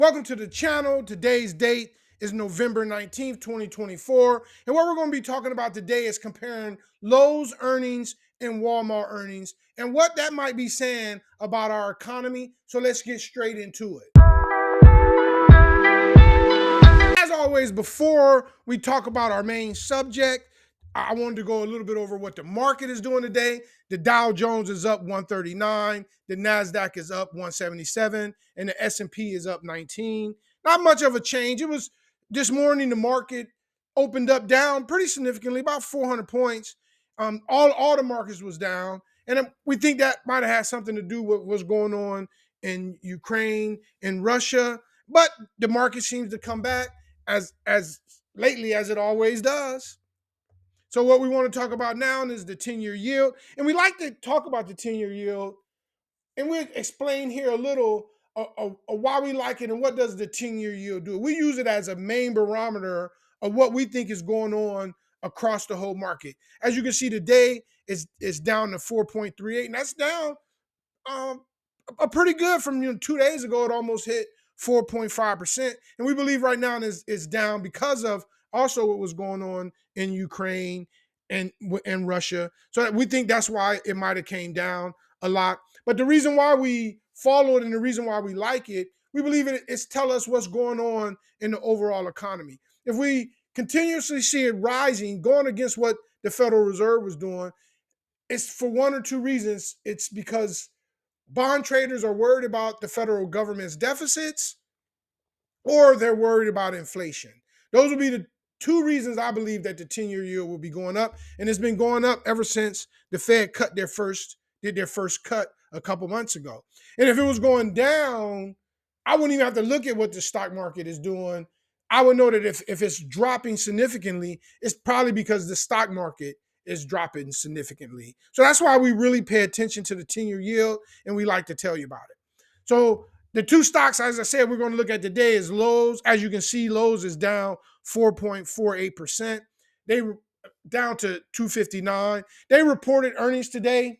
Welcome to the channel. Today's date is November 19th, 2024. And what we're going to be talking about today is comparing Lowe's earnings and Walmart earnings and what that might be saying about our economy. So let's get straight into it. As always, before we talk about our main subject, I wanted to go a little bit over what the market is doing today. The Dow Jones is up 139, the Nasdaq is up 177, and the S&P is up 19. Not much of a change. It was this morning the market opened up down pretty significantly, about 400 points. All the markets was down, and we think that might have had something to do with what's going on in Ukraine and Russia. But the market seems to come back as lately as it always does. So what we want to talk about now is the 10-year yield. And we like to talk about the 10-year yield. And we'll explain here a little why we like it and what does the 10-year yield do. We use it as a main barometer of what we think is going on across the whole market. As you can see today, it's down to 4.38, and that's down um, a pretty good from 2 days ago. It almost hit 4.5%. And we believe right now is down because of also what was going on in Ukraine and Russia. So we think that's why it might have came down a lot. But the reason why we follow it and the reason why we like it, we believe it's tell us what's going on in the overall economy. If we continuously see it rising, going against what the Federal Reserve was doing, it's for one or two reasons. It's because bond traders are worried about the federal government's deficits, or they're worried about inflation. Those would be the two reasons I believe that the 10-year yield will be going up. And it's been going up ever since the Fed did their first cut a couple months ago. And if it was going down, I wouldn't even have to look at what the stock market is doing. I would know that if it's dropping significantly, it's probably because the stock market is dropping significantly. So that's why we really pay attention to the 10-year yield, and we like to tell you about it. So the two stocks, as I said, we're going to look at today is Lowe's. As you can see, Lowe's is down 4.48%. They were down to 259. They reported earnings today.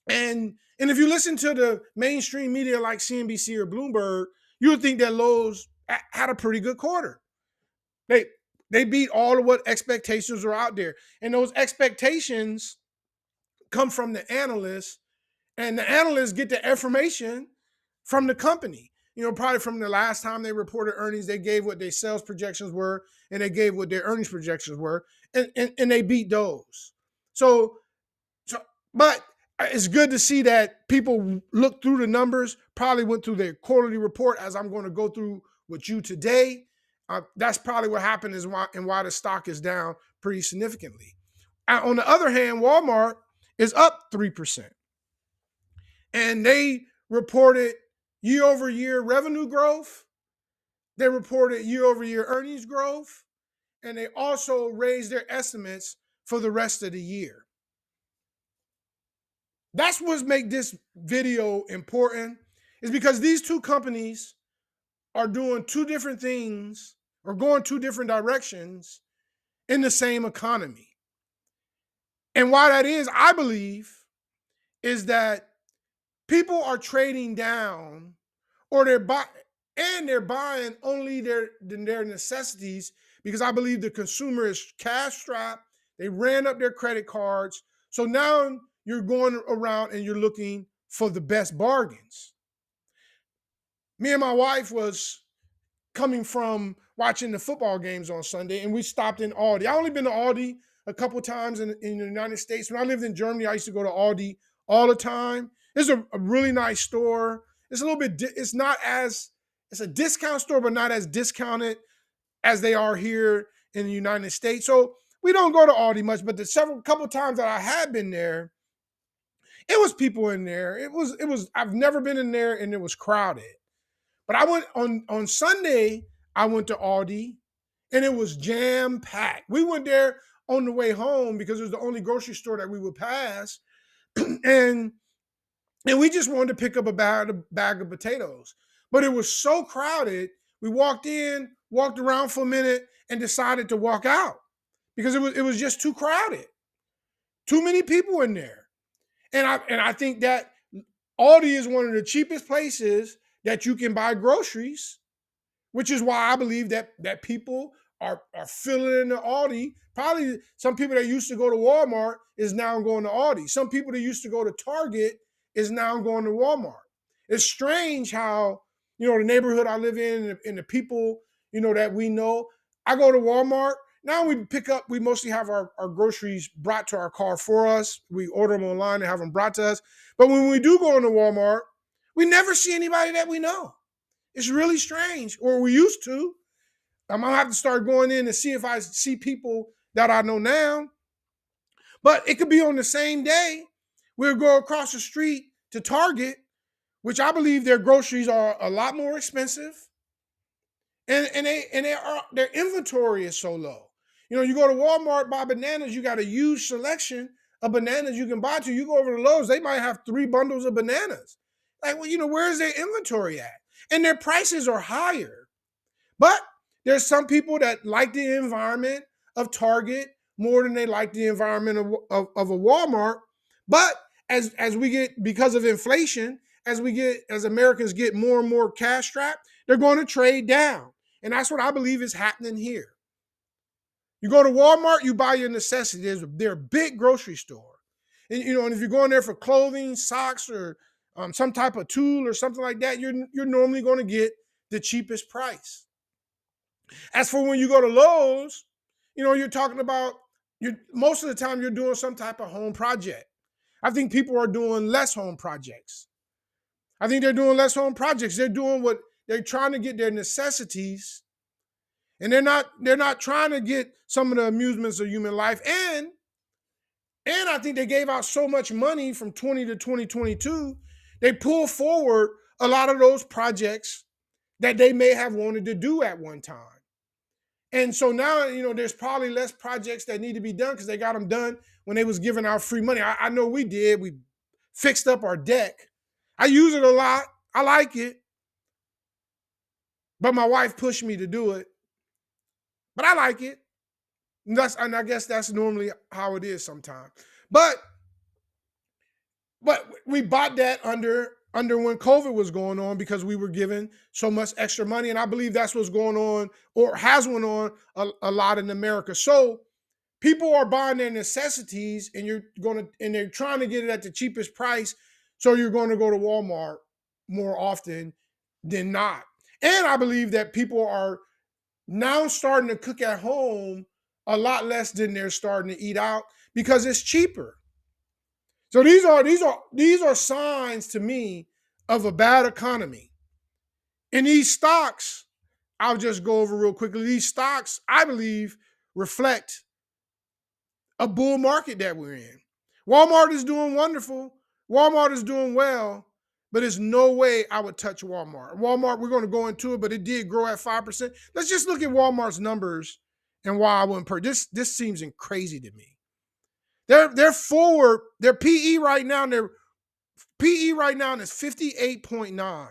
And if you listen to the mainstream media like CNBC or Bloomberg, you would think that Lowe's had a pretty good quarter. They they beat all of what expectations are out there. And those expectations come from the analysts, and the analysts get the information from the company. Probably from the last time they reported earnings, they gave what their sales projections were, and they gave what their earnings projections were, and they beat those. So, but it's good to see that people looked through the numbers, probably went through their quarterly report, as I'm going to go through with you today. That's probably what happened and why the stock is down pretty significantly. On the other hand, Walmart is up 3%. And they reported year over year revenue growth. They reported year over year earnings growth. And they also raised their estimates for the rest of the year. That's what makes this video important, is because these two companies are doing two different things or going two different directions in the same economy. And why that is, I believe, is that people are trading down, or they're buying only their necessities, because I believe the consumer is cash strapped. They ran up their credit cards. So now you're going around and you're looking for the best bargains. Me and my wife was coming from watching the football games on Sunday, and we stopped in Aldi. I only been to Aldi a couple times in the United States. When I lived in Germany, I used to go to Aldi all the time. It's a really nice store. It's a little bit, it's a discount store, but not as discounted as they are here in the United States. So we don't go to Aldi much, but the couple times that I had been there, it was people in there. I've never been in there, and it was crowded. But I went on Sunday, I went to Aldi, and it was jam packed. We went there on the way home because it was the only grocery store that we would pass. and we just wanted to pick up a bag of potatoes. But it was so crowded, we walked in, walked around for a minute, and decided to walk out because it was just too crowded. Too many people in there. And I think that Aldi is one of the cheapest places that you can buy groceries which is why I believe that people are filling in the Aldi. Probably some people that used to go to Walmart is now going to Aldi. Some people that used to go to Target is now going to Walmart. It's strange how, the neighborhood I live in and the people, that we know. I go to Walmart. Now we mostly have our groceries brought to our car for us. We order them online and have them brought to us. But when we do go into Walmart, we never see anybody that we know. It's really strange, or we used to. I'm gonna have to start going in and see if I see people that I know now. But it could be on the same day. We'll go across the street to Target, which I believe their groceries are a lot more expensive, and their inventory is so low. You go to Walmart, buy bananas, you got a huge selection of bananas you can buy to. You go over to Lowe's, they might have 3 bundles of bananas. Like, well, where's their inventory at? And their prices are higher. But there's some people that like the environment of Target more than they like the environment of a Walmart. But as we get, because of inflation, as Americans get more and more cash strapped, they're going to trade down. And that's what I believe is happening here. You go to Walmart, you buy your necessities. They're a big grocery store. And if you're going there for clothing, socks, or some type of tool or something like that, you're normally going to get the cheapest price. As for when you go to Lowe's, you're talking about, most of the time you're doing some type of home project. I think people are doing less home projects. I think they're doing less home projects. They're doing what they're trying to get their necessities, and they're not trying to get some of the amusements of human life. And I think they gave out so much money from 20 to 2022, they pulled forward a lot of those projects that they may have wanted to do at one time. And so now, there's probably less projects that need to be done because they got them done when they was giving out free money. I know we did. We fixed up our deck. I use it a lot. I like it. But my wife pushed me to do it. But I like it. And I guess that's normally how it is sometimes. But we bought that under when COVID was going on because we were given so much extra money. And I believe that's what's going on, or has went on a lot in America. So people are buying their necessities, and they're trying to get it at the cheapest price. So you're going to go to Walmart more often than not. And I believe that people are now starting to cook at home a lot less than they're starting to eat out because it's cheaper. So these are signs to me of a bad economy. And these stocks, I'll just go over real quickly. These stocks, I believe, reflect a bull market that we're in. Walmart is doing wonderful. Walmart is doing well, but there's no way I would touch Walmart. Walmart, we're going to go into it, but it did grow at 5%. Let's just look at Walmart's numbers and why I wouldn't purchase. This seems crazy to me. Their PE right now, is 58.9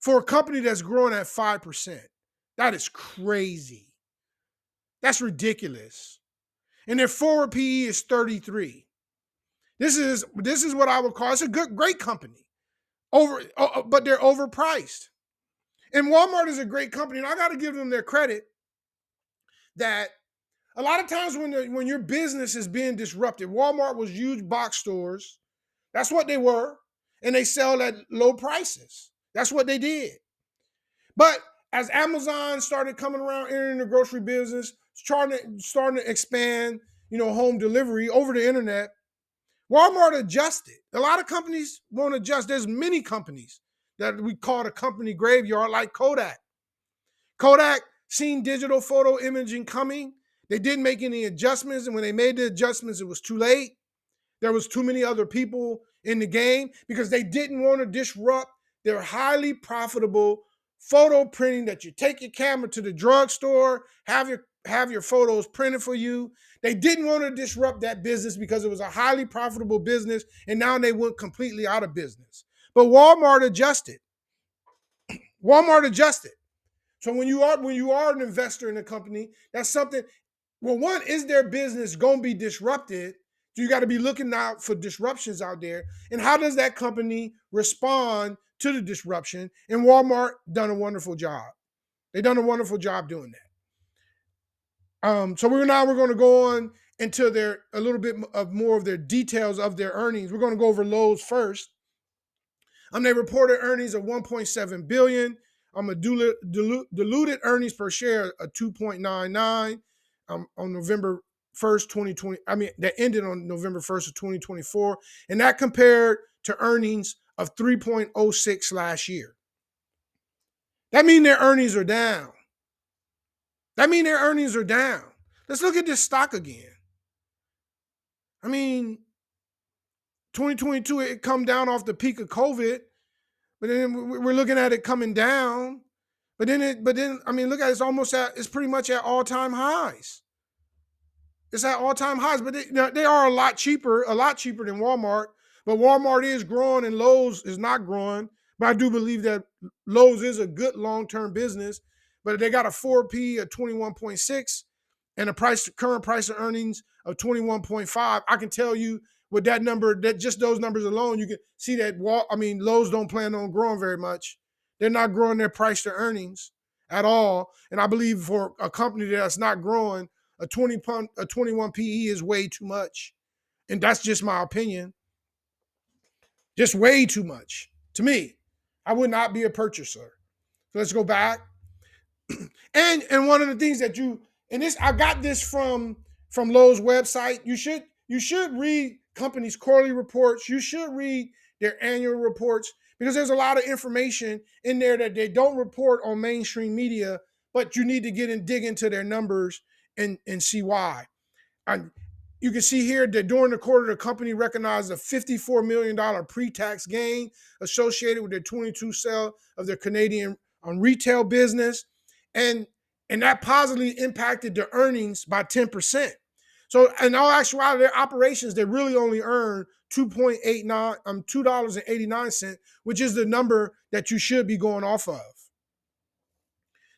for a company that's growing at 5%. That is crazy. That's ridiculous. And their forward PE is 33. This is what I would call, it's a great company. But they're overpriced. And Walmart is a great company, and I got to give them their credit that a lot of times when your business is being disrupted, Walmart was huge box stores. That's what they were. And they sell at low prices. That's what they did. But as Amazon started coming around, entering the grocery business, starting to expand, home delivery over the internet, Walmart adjusted. A lot of companies won't adjust. There's many companies that we call a company graveyard, like Kodak. Kodak seen digital photo imaging coming. They didn't make any adjustments, and when they made the adjustments, it was too late. There was too many other people in the game because they didn't want to disrupt their highly profitable photo printing, that you take your camera to the drugstore, have your photos printed for you. They didn't want to disrupt that business because it was a highly profitable business, and now they went completely out of business. But Walmart adjusted. Walmart adjusted. So when you are an investor in a company, that's something. Well, one, is their business going to be disrupted? So you got to be looking out for disruptions out there. And how does that company respond to the disruption? And Walmart done a wonderful job. They've done a wonderful job doing that. So we're going to go on into their a little bit of more of their details of their earnings. We're going to go over Lowe's first. They reported earnings of 1.7 billion. A diluted earnings per share of 2.99 on November 1st, 2020. That ended on November 1st of 2024, and that compared to earnings of 3.06 last year. That means their earnings are down. Let's look at this stock again. 2022, it come down off the peak of COVID, but then we're looking at it coming down. But then, look at it, it's pretty much at all-time highs. It's at all-time highs, but they are a lot cheaper than Walmart. But Walmart is growing and Lowe's is not growing. But I do believe that Lowe's is a good long-term business. But they got a 4P of 21.6 and a current price of earnings of 21.5. I can tell you with that number, that just those numbers alone, you can see that Lowe's don't plan on growing very much. They're not growing their price to earnings at all. And I believe for a company that's not growing, a 21 PE is way too much. And that's just my opinion. Just way too much. To me, I would not be a purchaser. So let's go back. And one of the things that I got this from Lowe's website. You should read companies' quarterly reports. You should read their annual reports because there's a lot of information in there that they don't report on mainstream media, but you need to dig into their numbers and see why. You can see here that during the quarter, the company recognized a $54 million pre-tax gain associated with their 22 sale of their Canadian retail business. And that positively impacted the earnings by 10%. So in all actuality, their operations, they really only earn $2.89, which is the number that you should be going off of.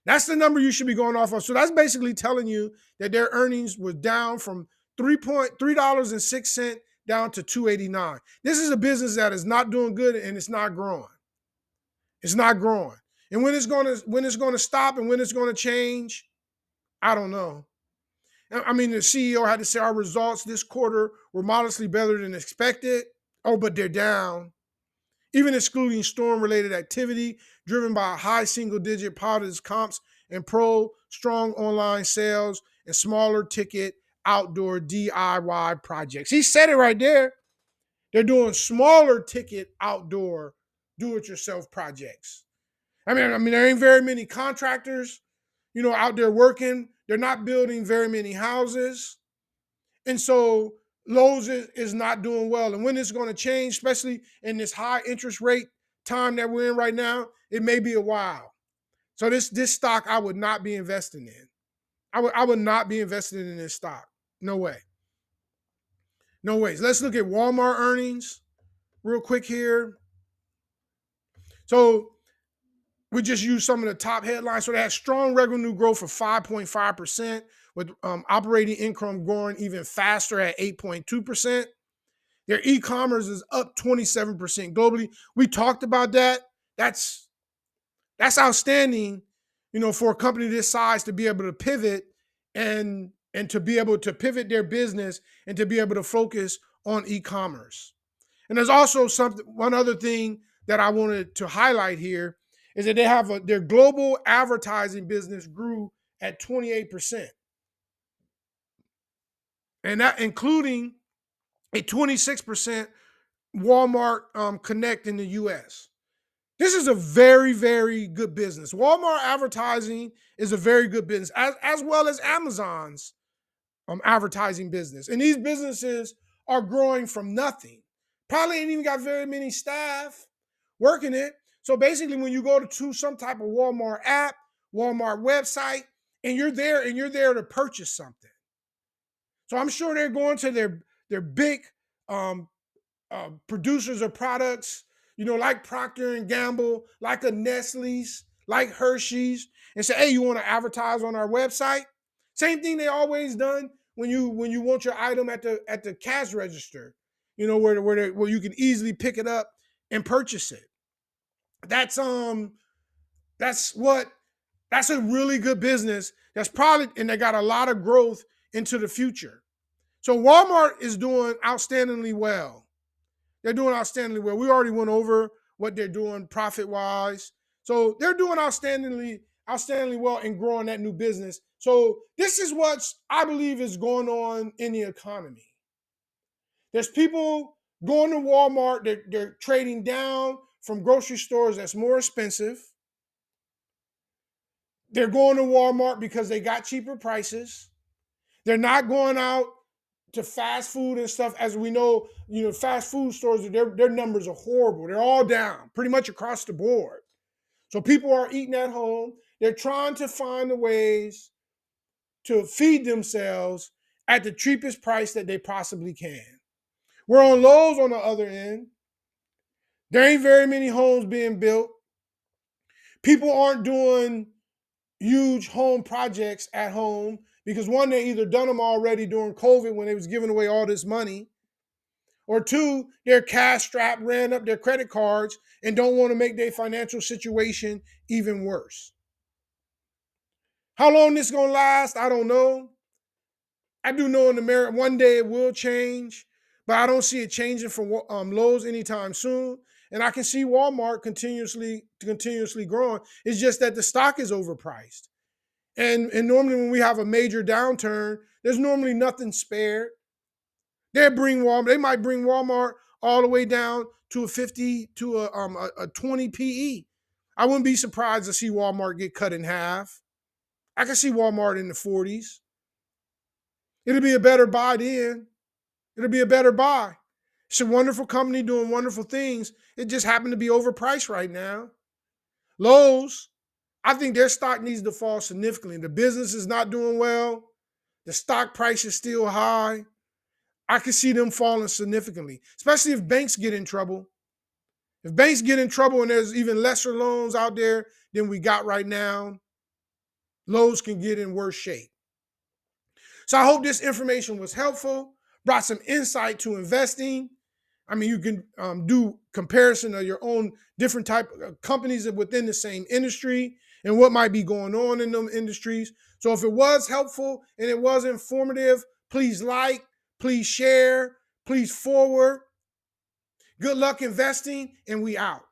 That's the number you should be going off of. So that's basically telling you that their earnings was down from $3.06 down to $2.89. This is a business that is not doing good and it's not growing. It's not growing. And when it's going to stop and when it's going to change, I don't know. The CEO had to say our results this quarter were modestly better than expected. Oh, but they're down. Even excluding storm-related activity driven by high single-digit positive comps and strong online sales and smaller ticket outdoor DIY projects. He said it right there. They're doing smaller ticket outdoor do-it-yourself projects. There ain't very many contractors, out there working. They're not building very many houses. And so Lowe's is not doing well. And when it's going to change, especially in this high interest rate time that we're in right now, it may be a while. So this stock I would not be investing in. I would not be invested in this stock. No way. No ways. Let's look at Walmart earnings real quick here. So we just use some of the top headlines. So they had strong revenue growth of 5.5%, with operating income growing even faster at 8.2%. Their e-commerce is up 27% globally. We talked about that. That's outstanding, for a company this size to be able to pivot and to be able to pivot their business and to be able to focus on e-commerce. And there's also one other thing that I wanted to highlight here is that they have their global advertising business grew at 28%. And that including a 26% Walmart Connect in the US. This is a very, very good business. Walmart advertising is a very good business, as well as Amazon's advertising business. And these businesses are growing from nothing. Probably ain't even got very many staff working it. So basically, when you go to some type of Walmart app, Walmart website, and you're there to purchase something. So I'm sure they're going to their big producers of products, like Procter and Gamble, like a Nestle's, like Hershey's, and say, hey, you want to advertise on our website? Same thing they always done when you want your item at the cash register, where you can easily pick it up and purchase it. That's what That's a really good business. That's probably, and they got a lot of growth into the future. So Walmart is doing outstandingly well. They're doing outstandingly well. We already went over what they're doing profit wise. So they're doing outstandingly well and growing that new business. So this is what I believe is going on in the economy. There's people going to Walmart, they're trading down from grocery stores that's more expensive. They're going to Walmart because they got cheaper prices. They're not going out to fast food and stuff. As we know, fast food stores, their numbers are horrible. They're all down pretty much across the board. So people are eating at home. They're trying to find the ways to feed themselves at the cheapest price that they possibly can. We're on Lowe's on the other end. There ain't very many homes being built. People aren't doing huge home projects at home because one, they either done them already during COVID when they was giving away all this money, or two, they're cash strapped, ran up their credit cards, and don't want to make their financial situation even worse. How long this gonna last, I don't know. I do know in America one day it will change, but I don't see it changing for Lowe's anytime soon. And I can see Walmart continuously growing. It's just that the stock is overpriced. And normally when we have a major downturn, there's normally nothing spared. They might bring Walmart all the way down to a 50 to a 20 PE. I wouldn't be surprised to see Walmart get cut in half. I can see Walmart in the 40s. It'll be a better buy then. It'll be a better buy. It's a wonderful company doing wonderful things. It just happened to be overpriced right now. Lowe's, I think their stock needs to fall significantly. The business is not doing well. The stock price is still high. I could see them falling significantly, especially if banks get in trouble. If banks get in trouble and there's even lesser loans out there than we got right now, Lowe's can get in worse shape. So I hope this information was helpful, brought some insight to investing. I mean, you can do comparison of your own different type of companies within the same industry and what might be going on in them industries. So if it was helpful and it was informative, please like, please share, please forward. Good luck investing, and we out.